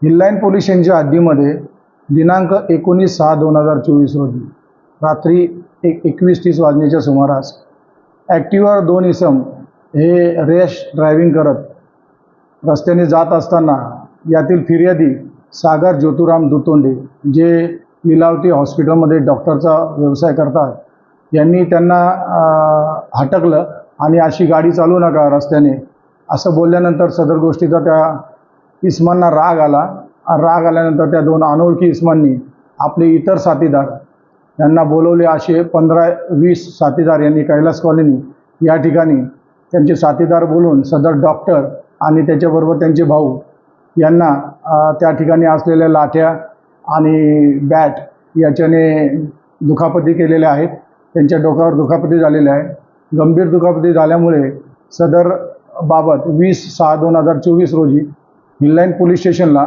हिल्लाईन police स्टेशनच्या हद्दीमध्ये दिनांक 19/6/2024 रोजी रात्री 21:30 वाजण्याच्या सुमारास ॲक्टिवावर 2 इसम हे रॅश ड्रायव्हिंग करत रस्त्याने जात असताना यातील फिर्यादी सागर ज्योतिराम दुतोंडे, जे लीलावती हॉस्पिटलमध्ये डॉक्टरचा व्यवसाय करतात, यांनी त्यांना हटकलं आणि अशी गाडी चालवू नका रस्त्याने असं बोलल्यानंतर सदर गोष्टीचा त्या इसमांना राग आला. राग आल्यानंतर त्या 2 अनोळखी इसमांनी आपले इतर साथीदार यांना बोलवले. असे 15-20 साथीदार यांनी कैलास कॉलनी या ठिकाणी त्यांचे साथीदार बोलून सदर डॉक्टर आणि त्याच्याबरोबर त्यांचे भाऊ यांना त्या ठिकाणी असलेल्या लाठ्या आणि बॅट याच्याने दुखापती केलेल्या आहेत. त्यांच्या डोक्यावर दुखापती झालेल्या आहे. गंभीर दुखापती झाल्यामुळे सदर बाबत 20/6/2024 रोजी हिल्लाईन पोलीस स्टेशनला